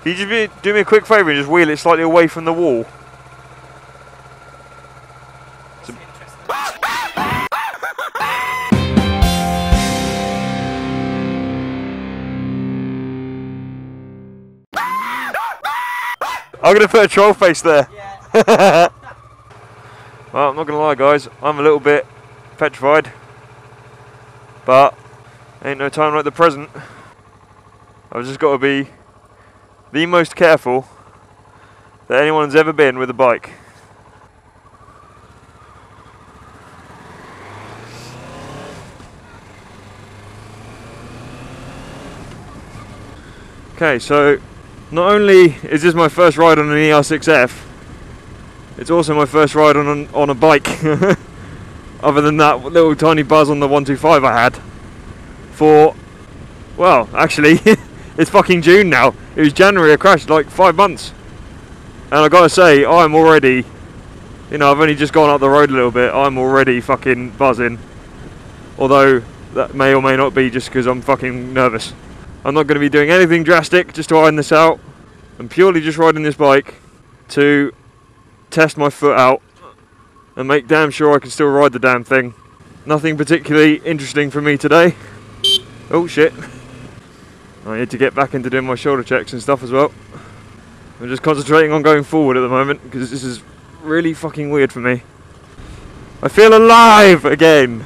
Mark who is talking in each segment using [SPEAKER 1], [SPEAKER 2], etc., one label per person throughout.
[SPEAKER 1] Can you just do me a quick favour and just wheel it slightly away from the wall? I'm going to put a troll face there. Yeah. Well, I'm not going to lie guys, I'm a little bit petrified. But ain't no time like the present. I've just got to be the most careful that anyone's ever been with a bike. Okay, so not only is this my first ride on an ER6F, it's also my first ride on a bike. Other than that little tiny buzz on the 125 I had for, well, actually, it's fucking June now. It was January I crashed, like 5 months. And I gotta say, I'm already, you know, I've only just gone up the road a little bit, I'm already fucking buzzing. Although, that may or may not be just because I'm fucking nervous. I'm not going to be doing anything drastic just to iron this out. I'm purely just riding this bike to test my foot out and make damn sure I can still ride the damn thing. Nothing particularly interesting for me today. Oh shit. I need to get back into doing my shoulder checks and stuff as well. I'm just concentrating on going forward at the moment because this is really fucking weird for me. I feel alive again.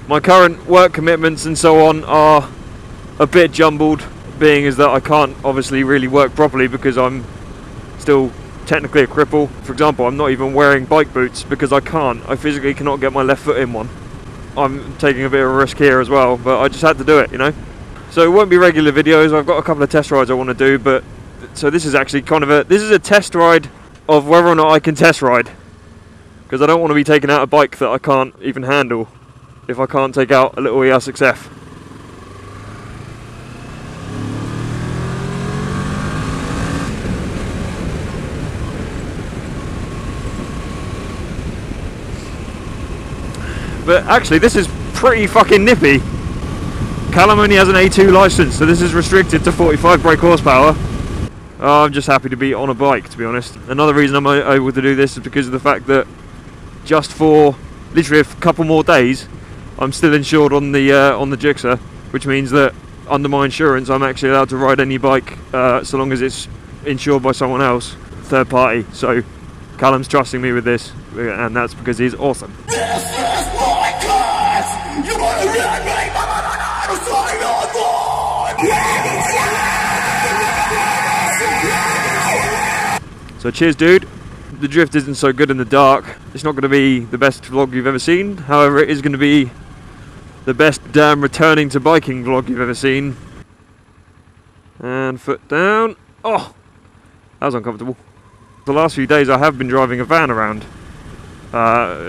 [SPEAKER 1] My current work commitments and so on are a bit jumbled, being as that I can't obviously really work properly because I'm still technically a cripple. For example, I'm not even wearing bike boots because I physically cannot get my left foot in one. I'm taking a bit of a risk here as well, but I just had to do it, you know. So it won't be regular videos. I've got a couple of test rides I want to do, but so this is actually kind of a test ride of whether or not I can test ride, because I don't want to be taking out a bike that I can't even handle if I can't take out a little ER6F. But actually this is pretty fucking nippy. Callum only has an A2 license, so this is restricted to 45 brake horsepower. I'm just happy to be on a bike, to be honest. Another reason I'm able to do this is because of the fact that just for literally a couple more days I'm still insured on the Gixxer, which means that under my insurance I'm actually allowed to ride any bike so long as it's insured by someone else, third party. So Callum's trusting me with this, and that's because he's awesome. So cheers dude. The drift isn't so good in the dark. It's not going to be the best vlog you've ever seen. However, it is going to be the best damn returning to biking vlog you've ever seen. And foot down. Oh, that was uncomfortable. The last few days I have been driving a van around,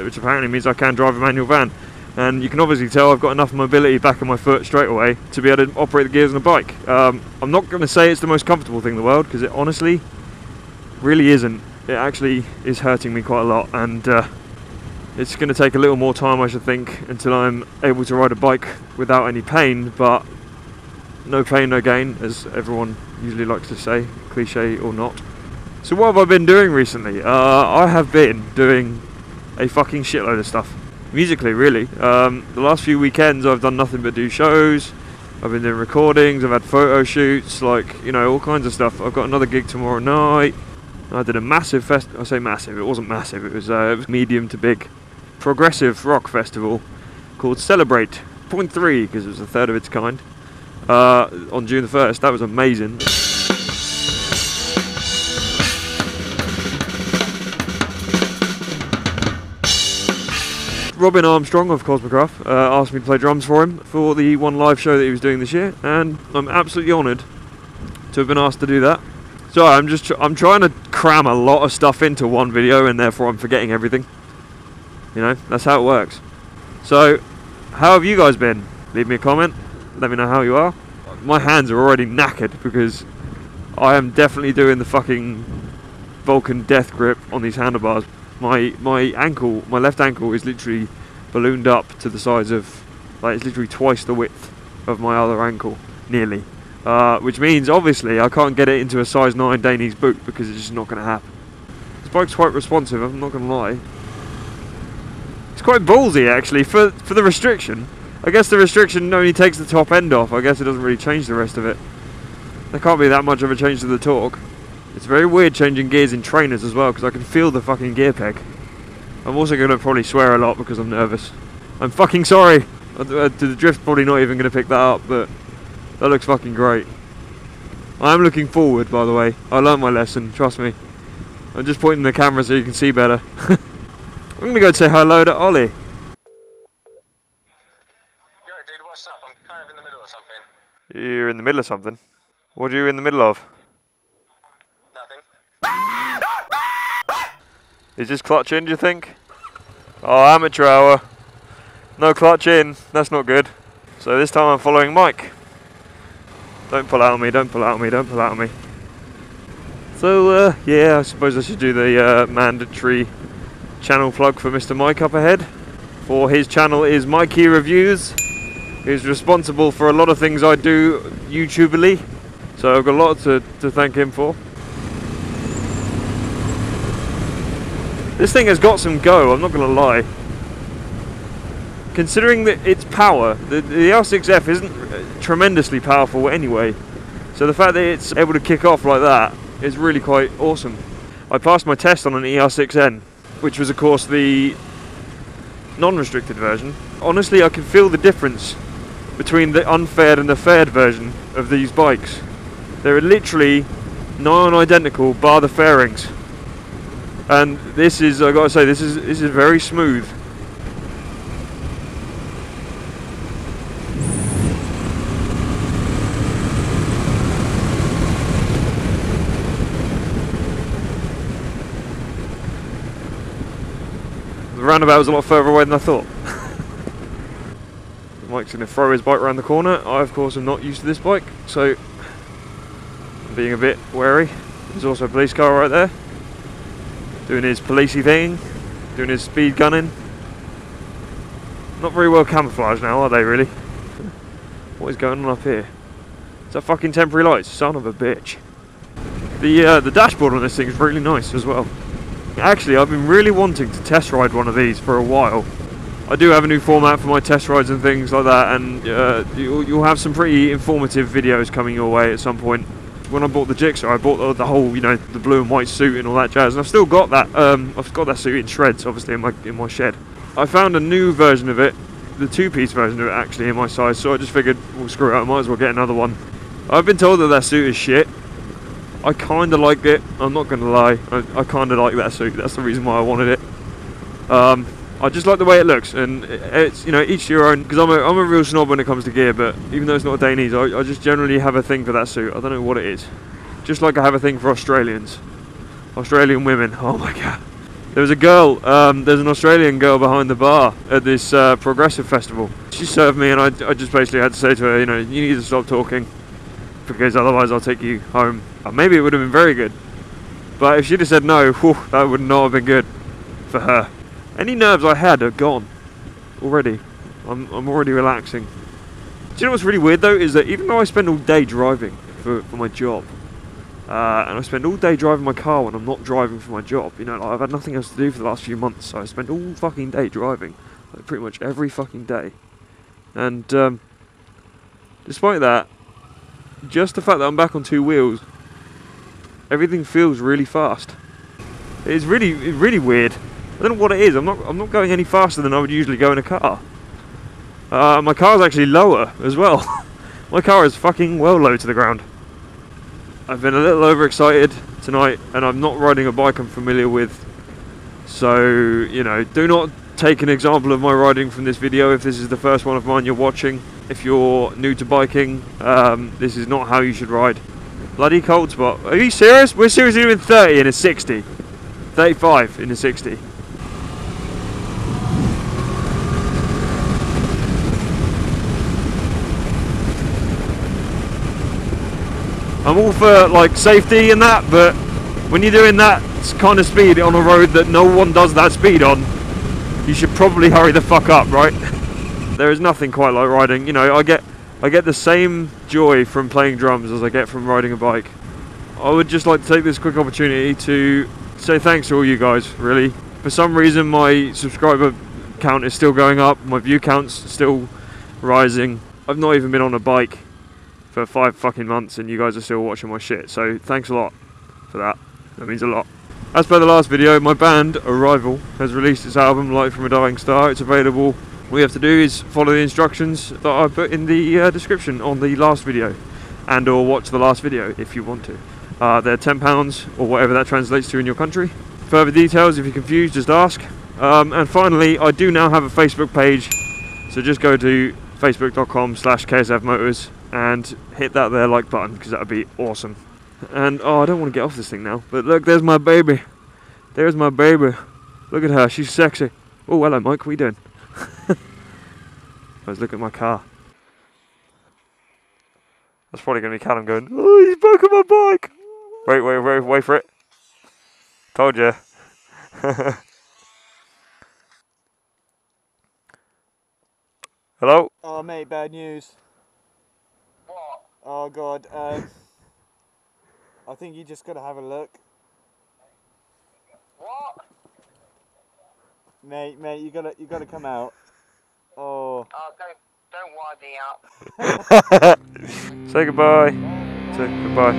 [SPEAKER 1] which apparently means I can drive a manual van. And you can obviously tell I've got enough mobility back in my foot straight away to be able to operate the gears on a bike. I'm not going to say it's the most comfortable thing in the world, because it honestly really isn't. It actually is hurting me quite a lot, and it's going to take a little more time, I should think, until I'm able to ride a bike without any pain. But no pain, no gain, as everyone usually likes to say, cliche or not. So what have I been doing recently? I have been doing a fucking shitload of stuff. Musically, really. The last few weekends I've done nothing but do shows. I've been doing recordings, I've had photo shoots, like, you know, all kinds of stuff. I've got another gig tomorrow night. I did a massive I say massive, it wasn't massive, it was medium to big progressive rock festival called Celebrate .3, because it was the third of its kind, on June the 1st. That was amazing. Robin Armstrong of Cosmograph asked me to play drums for him for the one live show that he was doing this year, and I'm absolutely honoured to have been asked to do that. So I'm trying to cram a lot of stuff into one video, and therefore I'm forgetting everything. You know, that's how it works. So, how have you guys been? Leave me a comment, let me know how you are. My hands are already knackered because I am definitely doing the fucking Vulcan death grip on these handlebars. My ankle, my left ankle is literally ballooned up to the size of, like, it's literally twice the width of my other ankle, nearly. which means obviously I can't get it into a size 9 Dainese boot because it's just not going to happen. This bike's quite responsive, I'm not going to lie. It's quite ballsy actually for the restriction. I guess the restriction only takes the top end off. I guess it doesn't really change the rest of it. There can't be that much of a change to the torque. It's very weird changing gears in trainers as well because I can feel the fucking gear peg. I'm also going to probably swear a lot because I'm nervous. I'm fucking sorry. The drift's probably not even going to pick that up, but that looks fucking great. I am looking forward, by the way. I learned my lesson, trust me. I'm just pointing the camera so you can see better. I'm going to go and say hello to Ollie.
[SPEAKER 2] Yo, dude, what's up? I'm kind of in the middle of something.
[SPEAKER 1] You're in the middle of something? What are you in the middle of?
[SPEAKER 2] Nothing.
[SPEAKER 1] Is this clutch in, do you think? Oh, amateur hour. No clutch in, that's not good. So this time I'm following Mike. Don't pull out on me, don't pull out on me, don't pull out on me. So, yeah, I suppose I should do the mandatory channel plug for Mr. Mike up ahead. For his channel is Mikey Reviews. He's responsible for a lot of things I do YouTuberly. So I've got a lot to thank him for. This thing has got some go, I'm not going to lie. Considering that its power, the ER6F isn't tremendously powerful anyway. So the fact that it's able to kick off like that is really quite awesome. I passed my test on an ER6N, which was of course the non-restricted version. Honestly, I can feel the difference between the unfaired and the faired version of these bikes. They're literally non-identical bar the fairings. And this is, I gotta say, this is very smooth. The roundabout was a lot further away than I thought. Mike's going to throw his bike around the corner. I, of course, am not used to this bike, so I'm being a bit wary. There's also a police car right there, doing his policey thing, doing his speed gunning. Not very well camouflaged now, are they, really? What is going on up here? Is that fucking temporary lights? Son of a bitch. The dashboard on this thing is really nice as well. Actually, I've been really wanting to test ride one of these for a while. I do have a new format for my test rides and things like that, and you'll have some pretty informative videos coming your way at some point. When I bought the GSX-R, I bought the whole, you know, the blue and white suit and all that jazz, and I've still got that. I've got that suit in shreds, obviously, in my shed. I found a new version of it, the two-piece version of it, actually, in my size. So I just figured, well, screw it, I might as well get another one. I've been told that that suit is shit. I kind of liked it. I'm not going to lie. I kind of like that suit. That's the reason why I wanted it. I just like the way it looks, and it's, you know, each to your own, because I'm a real snob when it comes to gear, but even though it's not a Dainese, I just generally have a thing for that suit. I don't know what it is. Just like I have a thing for Australians. Australian women. Oh my god. There was a girl, there's an Australian girl behind the bar at this progressive festival. She served me, and I just basically had to say to her, you know, you need to stop talking, because otherwise I'll take you home. Maybe it would have been very good, but if she'd have said no, whew, that would not have been good for her. Any nerves I had are gone already. I'm already relaxing. Do you know what's really weird though, is that even though I spend all day driving for my job, and I spend all day driving my car when I'm not driving for my job, you know, like I've had nothing else to do for the last few months, so I spend all fucking day driving, like pretty much every fucking day. And despite that, just the fact that I'm back on two wheels, everything feels really fast. It's really weird. I don't know what it is. I'm not going any faster than I would usually go in a car. My car's actually lower as well. My car is fucking well low to the ground. I've been a little overexcited tonight, and I'm not riding a bike I'm familiar with. So, you know, do not take an example of my riding from this video if this is the first one of mine you're watching. If you're new to biking, this is not how you should ride. Bloody cold spot. Are you serious? We're seriously doing 30 in a 60. 35 in a 60. I'm all for like safety and that, but when you're doing that kind of speed on a road that no one does that speed on, you should probably hurry the fuck up, right? There is nothing quite like riding. You know, I get I get the same joy from playing drums as I get from riding a bike. I would just like to take this quick opportunity to say thanks to all you guys, really. For some reason my subscriber count is still going up, my view count's still rising. I've not even been on a bike for 5 fucking months and you guys are still watching my shit, so thanks a lot for that. That means a lot. As per the last video, my band, Arrival, has released its album Light from a Dying Star. It's available. All you have to do is follow the instructions that I put in the description on the last video, and or watch the last video if you want to. They're £10 or whatever that translates to in your country. Further details, if you're confused, just ask. And finally, I do now have a Facebook page, so just go to facebook.com/KSFmotors and hit that there like button, because that would be awesome. And oh, I don't want to get off this thing now, but look, there's my baby. There's my baby. Look at her, she's sexy. Oh, hello Mike, what are you doing? I was looking at my car. That's probably going to be Callum going, oh, he's back on my bike. Wait for it. Told you. Hello?
[SPEAKER 3] Oh mate, bad news.
[SPEAKER 2] What?
[SPEAKER 3] Oh god, I think you just gotta have a look.
[SPEAKER 2] What?
[SPEAKER 3] Mate, you gotta come out. Oh.
[SPEAKER 2] Oh, don't wind me up.
[SPEAKER 1] Say goodbye. Say goodbye.